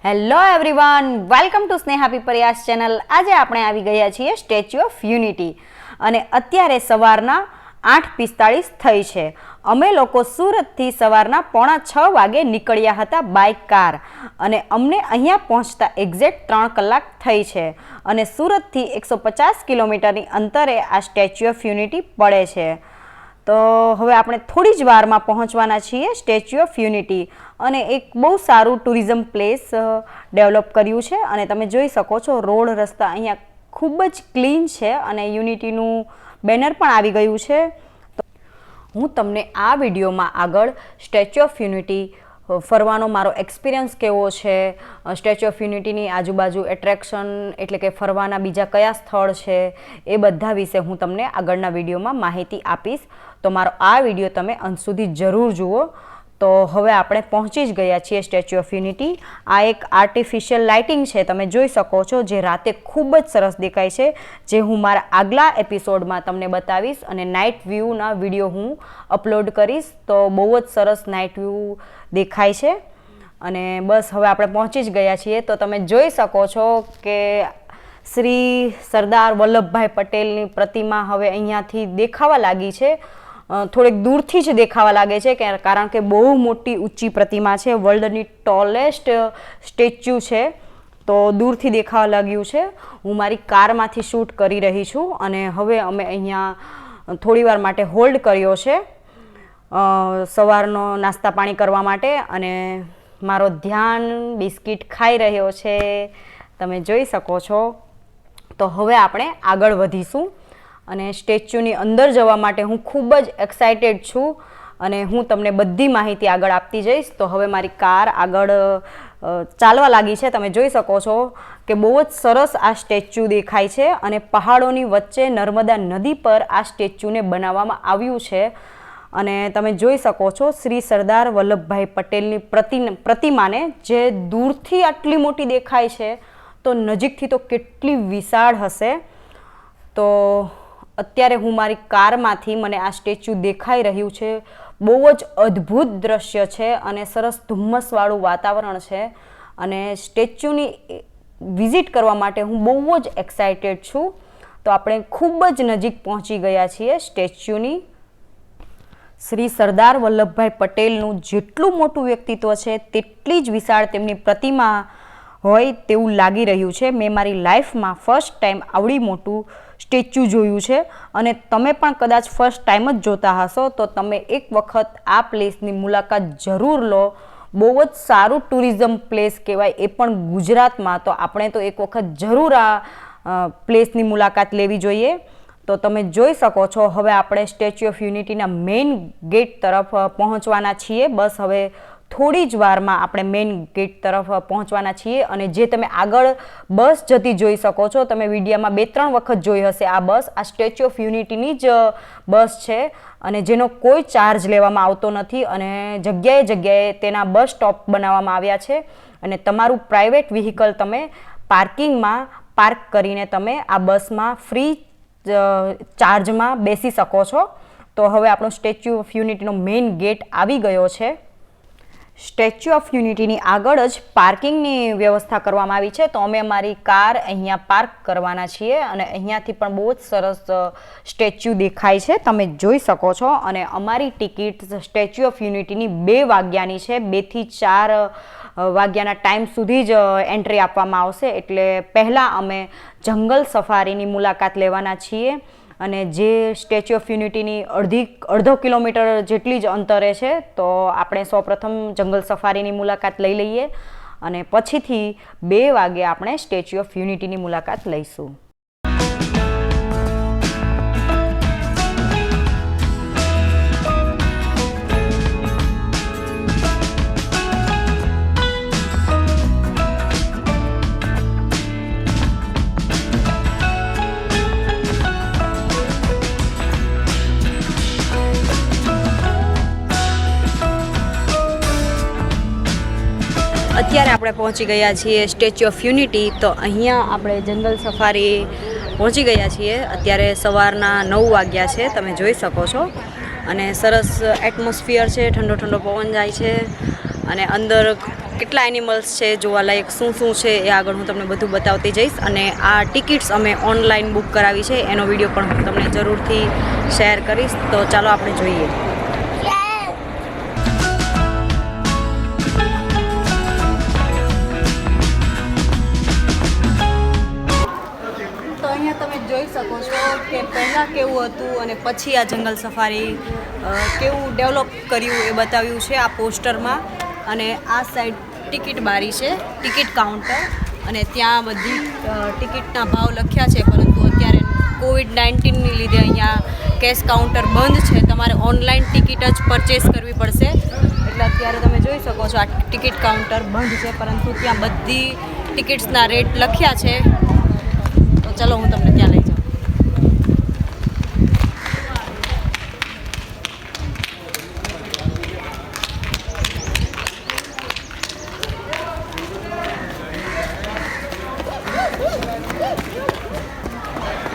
Hello everyone, welcome to Sneha Pipariya's channel. આજે આપણે આવી ગયા છીએ સ્ટેચ્યુ ઓફ યુનિટી અને અત્યારે સવારના 8:45 થઈ છે। અમે લોકો સુરતથી સવારના 5:45 વાગે નીકળ્યા હતા બાય કાર અને અમને અહીંયા પહોંચતા એક્ઝેક્ટ 3 કલાક થઈ છે અને સુરતથી 150 કિલોમીટરની અંતરે આ સ્ટેચ્યુ ઓફ યુનિટી પડે છે। તો હવે આપણે થોડી જ વારમાં પહોંચવાના છીએ સ્ટેચ્યુ ઓફ યુનિટી અને એક બહુ સારું ટુરિઝમ પ્લેસ ડેવલપ કર્યું છે અને તમે જોઈ શકો છો રોડ રસ્તા અહીંયા ખૂબ જ ક્લીન છે અને યુનિટીનું બેનર પણ આવી ગયું છે। તો હું તમને આ વિડીયોમાં આગળ સ્ટેચ્યુ ઓફ યુનિટી ફરવાનો મારો એક્સપિરિયન્સ કેવો છે, સ્ટેચ્યુ ઓફ યુનિટીની આજુબાજુ એટ્રેક્શન એટલે કે ફરવાના બીજા કયા સ્થળ છે એ બધા વિશે હું તમને આગળના વિડીયોમાં માહિતી આપીશ। તો મારો આ વિડીયો તમે અંત સુધી જરૂર જુઓ। તો હવે આપણે પહોંચી જ ગયા છીએ સ્ટેચ્યુ ઓફ યુનિટી। આ એક આર્ટિફિશિયલ લાઇટિંગ છે, તમે જોઈ શકો છો, જે રાતે ખૂબ જ સરસ દેખાય છે, જે હું મારા આગલા એપિસોડમાં તમને બતાવીશ અને નાઇટ વ્યૂના વિડીયો હું અપલોડ કરીશ। તો બહુ જ સરસ નાઇટ વ્યૂ દેખાય છે અને બસ હવે આપણે પહોંચી જ ગયા છીએ। તો તમે જોઈ શકો છો કે શ્રી સરદાર વલ્લભભાઈ પટેલની પ્રતિમા હવે અહીંયાથી દેખાવા લાગી છે, થોડીક દૂરથી જ દેખાવા લાગે છે કારણ કે બહુ મોટી ઊંચી પ્રતિમા છે, વર્લ્ડની ટોલેસ્ટ સ્ટેચ્યુ છે, તો દૂરથી દેખાવા લાગ્યું છે। હું મારી કારમાંથી શૂટ કરી રહી છું અને હવે અમે અહીંયા થોડીવાર માટે હોલ્ડ કર્યો છે સવારનો નાસ્તા પાણી કરવા માટે અને મારો ધ્યાન બિસ્કિટ ખાઈ રહ્યો છે, તમે જોઈ શકો છો। તો હવે આપણે આગળ વધીશું અને સ્ટેચ્યુની અંદર જવા માટે હું ખૂબ જ એક્સાઇટેડ છું અને હું તમને બધી માહિતી આગળ આપતી જઈશ। તો હવે મારી કાર આગળ ચાલવા લાગી છે, તમે જોઈ શકો છો કે બહુ જ સરસ આ સ્ટેચ્યુ દેખાય છે અને પહાડોની વચ્ચે નર્મદા નદી પર આ સ્ટેચ્યુને બનાવવામાં આવ્યું છે અને તમે જોઈ શકો છો શ્રી સરદાર વલ્લભભાઈ પટેલની પ્રતિમાને જે દૂરથી આટલી મોટી દેખાય છે તો નજીકથી તો કેટલી વિશાળ હશે। તો અત્યારે હું મારી કારમાંથી મને આ સ્ટેચ્યુ દેખાઈ રહ્યું છે, બહુ જ અદ્ભુત દ્રશ્ય છે અને સરસ ધુમ્મસવાળું વાતાવરણ છે અને સ્ટેચ્યુની વિઝિટ કરવા માટે હું બહુ જ એક્સાઇટેડ છું। તો આપણે ખૂબ જ નજીક પહોંચી ગયા છીએ સ્ટેચ્યુની। શ્રી સરદાર વલ્લભભાઈ પટેલનું જેટલું મોટું વ્યક્તિત્વ છે તેટલી જ વિશાળ તેમની પ્રતિમા હોય તેવું લાગી રહ્યું છે। મેં મારી લાઈફમાં ફર્સ્ટ ટાઈમ આવડી મોટું સ્ટેચ્યુ જોયું છે અને તમે પણ કદાચ ફર્સ્ટ ટાઈમ જ જોતા હશો તો તમે એક વખત આ પ્લેસની મુલાકાત જરૂર લો। બહુ જ સારું ટુરિઝમ પ્લેસ કહેવાય, એ પણ ગુજરાતમાં, તો આપણે તો એક વખત જરૂર આ પ્લેસની મુલાકાત લેવી જોઈએ। તો તમે જોઈ શકો છો હવે આપણે સ્ટેચ્યુ ઓફ યુનિટીના મેઇન ગેટ તરફ પહોંચવાના છીએ। બસ હવે થોડી જ વારમાં આપણે મેઇન ગેટ તરફ પહોંચવાના છીએ અને જે તમે આગળ બસ જતી જોઈ શકો છો, તમે વિડીયોમાં 2-3 વખત જોઈ હશે આ બસ, આ સ્ટેચ્યુ ઓફ યુનિટીની જ બસ છે અને જેનો કોઈ ચાર્જ લેવામાં આવતો નથી અને જગ્યાએ જગ્યાએ તેના બસ સ્ટોપ બનાવવામાં આવ્યા છે અને તમારું પ્રાઇવેટ વ્હીકલ તમે પાર્કિંગમાં પાર્ક કરીને તમે આ બસમાં ફ્રી ચાર્જમાં બેસી શકો છો। તો હવે આપણો સ્ટેચ્યુ ઓફ યુનિટીનો મેઇન ગેટ આવી ગયો છે। સ્ટેચ્યુ ઓફ યુનિટીની આગળ જ પાર્કિંગની વ્યવસ્થા કરવામાં આવી છે, તો અમે અમારી કાર અહીંયા પાર્ક કરવાના છીએ અને અહીંયાથી પણ બહુ જ સરસ સ્ટેચ્યુ દેખાય છે, તમે જોઈ શકો છો। અને અમારી ટિકિટ સ્ટેચ્યુ ઓફ યુનિટીની 2 વાગ્યાની છે, 2 થી 4 વાગ્યાના ટાઈમ સુધી જ એન્ટ્રી આપવામાં આવશે, એટલે પહેલાં અમે જંગલ સફારીની મુલાકાત લેવાના છીએ અને જે સ્ટેચ્યુ ઓફ યુનિટીની અડધો કિલોમીટર જેટલી જ અંતરે છે। તો આપણે સૌપ્રથમ જંગલ સફારીની મુલાકાત લઈ લઈએ અને પછીથી 2 વાગે આપણે સ્ટેચ્યુ ઓફ યુનિટીની મુલાકાત લઈશું। અત્યારે આપણે પહોંચી ગયા છીએ સ્ટેચ્યુ ઓફ યુનિટી। તો અહીંયા આપણે જંગલ સફારી પહોંચી ગયા છીએ। અત્યારે સવારના 9 વાગ્યા છે, તમે જોઈ શકો છો અને સરસ એટમોસ્ફિયર છે, ઠંડો ઠંડો પવન જાય છે અને અંદર કેટલા એનિમલ્સ છે જોવાલાયક, શું શું છે એ આગળ હું તમને બધું બતાવતી જઈશ. અને આ ટિકિટ્સ અમે ઓનલાઈન બુક કરાવી છે, એનો વિડીયો પણ હું તમને જરૂરથી શેર કરીશ. તો ચાલો આપણે જોઈએ. તમે જોઈ શકો છો કે પહેલાં કેવું હતું અને પછી આ જંગલ સફારી કેવું ડેવલપ કર્યું એ બતાવ્યું છે આ પોસ્ટરમાં. અને આ સાઈડ ટિકિટ બારી છે, ટિકિટ કાઉન્ટર, અને ત્યાં બધી ટિકિટના ભાવ લખ્યા છે. પરંતુ અત્યારે COVID-19ની લીધે અહીંયા કેશ કાઉન્ટર બંધ છે, તમારે ઓનલાઈન ટિકિટ જ પરચેસ કરવી પડશે. એટલે અત્યારે તમે જોઈ શકો છો આ ટિકિટ કાઉન્ટર બંધ છે, પરંતુ ત્યાં બધી ટિકિટ્સના રેટ લખ્યા છે. ચલો હું તમને ત્યાં લઈ જાઉં.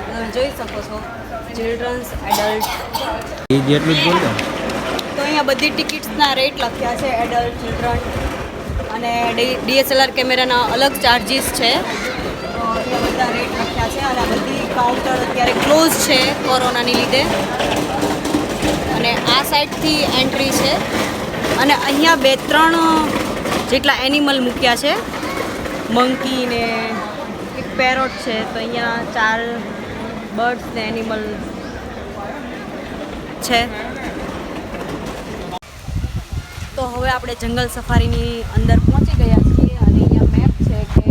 તમે જોઈ શકો છો ચિલ્ડ્રન્સ, એડલ્ટ. જેટલું જ બોલો. તો અહીંયા બધી ટિકિટ્સના રેટ લખ્યા છે, એડલ્ટ, ચિલ્ડ્રન, અને DSLR કેમેરાના અલગ ચાર્જિસ છે. અહીંયા બધા રેટ લખ્યા છે. અને આ બધી કાઉન્ટર અત્યારે ક્લોઝ છે કોરોનાની લીધે. અને આ સાઈડથી એન્ટ્રી છે. અને અહીંયા 2-3 જેટલા એનિમલ મૂક્યા છે, મંકી ને એક પેરોટ છે. તો અહીંયા 4 બર્ડ્સ ને એનિમલ છે. તો હવે આપણે જંગલ સફારીની અંદર પહોંચી ગયા છીએ. અને અહીંયા મેપ છે કે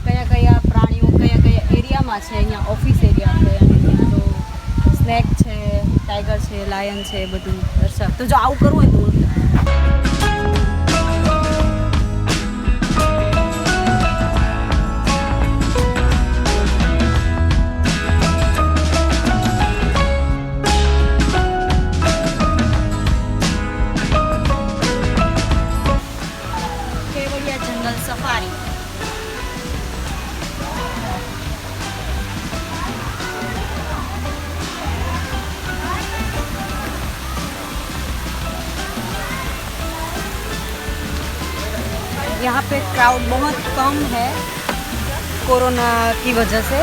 કયા કયા પ્રાણીઓ કયા કયા એરિયામાં છે. અહીંયા ઓફિસ એરિયા છે, અને અહીંયા તો સ્નેક છે, ટાઈગર છે, લાયન છે, એ બધું દર્શાવ. તો જો આવું કરવું હોય તો जंगल सफारी. यहाँ पे क्राउड बहुत कम है कोरोना की वजह से,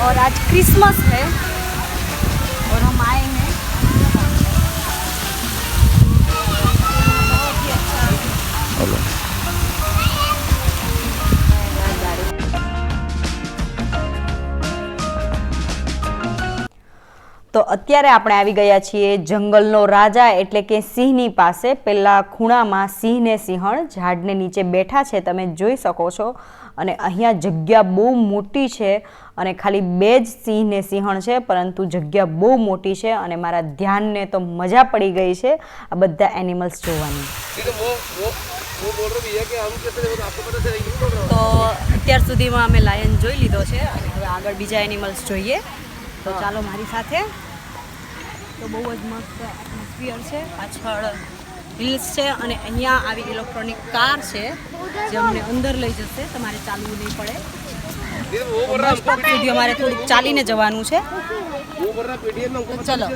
और आज क्रिसमस है और हम आए हैं. बहुत ही अच्छा. તો અત્યારે આપણે આવી ગયા છીએ જંગલનો રાજા એટલે કે સિંહની પાસે. પેલા ખૂણામાં સિંહ ને સિંહણ ઝાડને નીચે બેઠા છે, તમે જોઈ શકો છો. અને અહીંયા જગ્યા બહુ મોટી છે, અને ખાલી 2 જ સિંહ ને સિંહણ છે, પરંતુ જગ્યા બહુ મોટી છે. અને મારા ધ્યાનને તો મજા પડી ગઈ છે આ બધા એનિમલ્સ જોવાની. તો અત્યાર સુધીમાં અમે લાયન જોઈ લીધો છે, અને હવે આગળ બીજા એનિમલ્સ જોઈએ. તો ચાલો મારી સાથે. તો બહુ જ મસ્ત એટમોસ્ફિયર છે, પાછળ હિલ્સ છે, અને અહીંયા આવી ઇલેક્ટ્રોનિક કાર છે જે અમને અંદર લઈ જશે. તમારે ચાલવું નહીં પડે. બસ સ્ટોપ સુધી અમારે થોડુંક ચાલીને જવાનું છે. ચલો.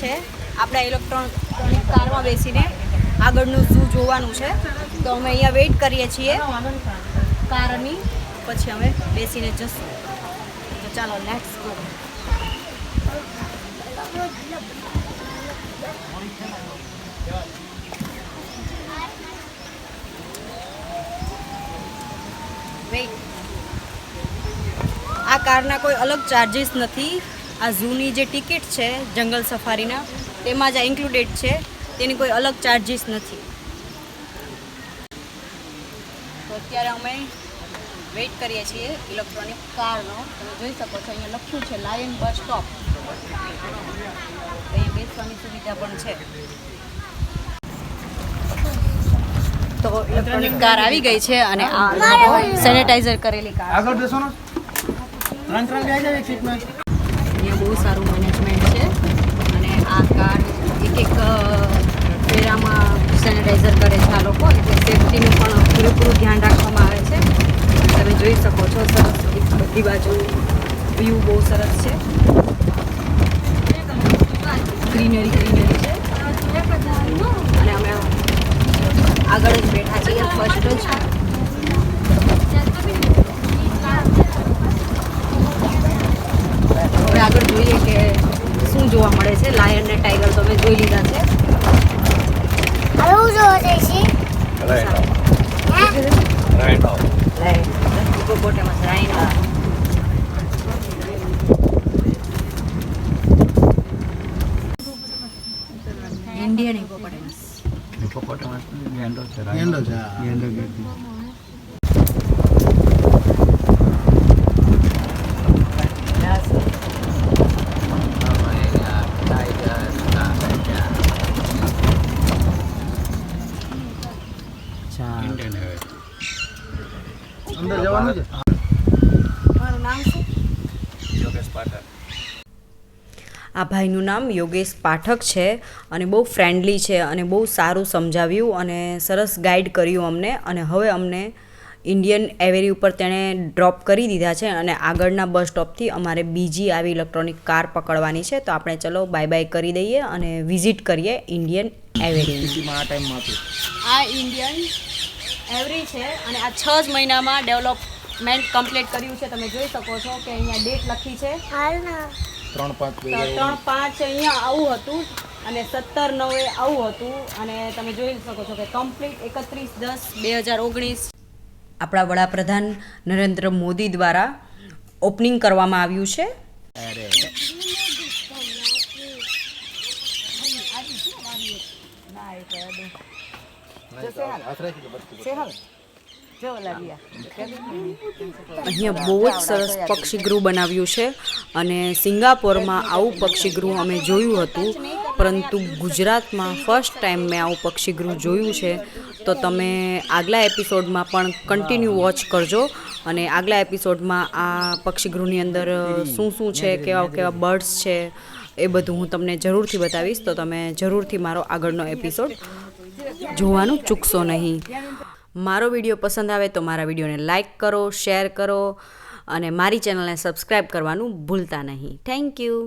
છે આપણે ઇલેક્ટ્રોનિક કારમાં બેસીને આગળનું ઝૂ જોવાનું છે. તો અમે અહીંયા વેઇટ કરીએ છીએ કારની, પછી અમે બેસીને જશું. તો ચાલો લેટ્સ ગો. વેઇટ. આ કારના કોઈ અલગ ચાર્જીસ નથી. આ ઝૂની જે ટિકિટ છે જંગલ સફારીના તેમાં જ આ ઇન્ક્લુડેડ છે, તેની કોઈ અલગ ચાર્જીસ નથી. તો અત્યારે અમે વેઇટ કરીએ છીએ ઇલેક્ટ્રોનિક કારનો. તમે જોઈ શકો છો અહીંયા લખ્યું છે લાયન બસ સ્ટોપ. અહીંયા બેસવાની સુવિધા પણ છે. તો ઇલેક્ટ્રોનિક કાર આવી ગઈ છે અને આ સેનેટાઈઝર કરેલી કાર. આગળ બેસો ને. ત્રણ બે જાય એક સીટમાં. અહીંયા બહુ સારું મેનેજમેન્ટ છે અને આ કાર એક ફેરામાં સેનેટાઈઝર કરે છે આ લોકો, એટલે સેફટીનું પણ પૂરેપૂરું ધ્યાન રાખવામાં આવે છે. તમે જોઈ શકો છો સરસ બધી બાજુ વ્યૂ બહુ સરસ છે. ગ્રીનરી છે અને અમે આગળ જ બેઠા છીએ ફર્સ્ટ જ. હવે આગળ જોઈએ કે શું જોવા મળે છે. લાયન ને ટાઈગર તો અમે જોઈ લીધા છે. હવે હું જોવા જઈશ. Hippopotamus, rhino. Indian hippopotamus. Hippopotamus ગેંડો છે. ગેંડો છે, હા. ગેંડો ગેંડો. અંદર જવાનું છે. મારું નામ શું? યોગેશ પાઠક. આ ભાઈનું નામ યોગેશ પાઠક છે અને બહુ ફ્રેન્ડલી છે અને બહુ સારું સમજાવ્યું અને સરસ ગાઈડ કર્યું અમને. અને હવે અમને ઇન્ડિયન એવેરી ઉપર તેણે ડ્રોપ કરી દીધા છે અને આગળના બસ સ્ટોપથી અમારે બીજી આવી ઇલેક્ટ્રોનિક કાર પકડવાની છે. તો આપણે ચલો બાય બાય કરી દઈએ અને વિઝિટ કરીએ ઇન્ડિયન એવેરી. સિટીમાં આ ટાઈમમાં હતું. આ ઇન્ડિયન એવરી છે અને આ 6 જ મહિનામાં ડેવલપમેન્ટ કમ્પ્લીટ કર્યું છે. તમે જોઈ શકો છો કે અહીંયા ડેટ લખી છે. હાલના 3-5 3-5 અહીંયા આવું હતું અને 17-9 આવું હતું અને તમે જોઈ શકો છો કે કમ્પ્લીટ 31/10/2019 આપણા વડાપ્રધાન નરેન્દ્ર મોદી દ્વારા ઓપનિંગ કરવામાં આવ્યું છે. અહીંયા બહુ જ સરસ પક્ષીગૃહ બનાવ્યું છે અને સિંગાપોરમાં આવું પક્ષીગૃહ અમે જોયું હતું, પરંતુ ગુજરાતમાં ફર્સ્ટ ટાઈમ મેં આવું પક્ષીગૃહ જોયું છે. તો તમે આગલા એપિસોડમાં પણ કન્ટિન્યુ વોચ કરજો અને આગલા એપિસોડમાં આ પક્ષીગૃહની અંદર શું શું છે, કેવા કેવા બર્ડ્સ છે, એ બધું હું તમને જરૂરથી બતાવીશ. તો તમે જરૂરથી મારો આગળનો એપિસોડ જોવાનું ચૂકશો નહીં. મારો વિડીયો પસંદ આવે તો મારા વિડીયોને લાઇક કરો, શેર કરો અને મારી ચેનલને સબસ્ક્રાઈબ કરવાનું ભૂલતા નહીં. Thank you.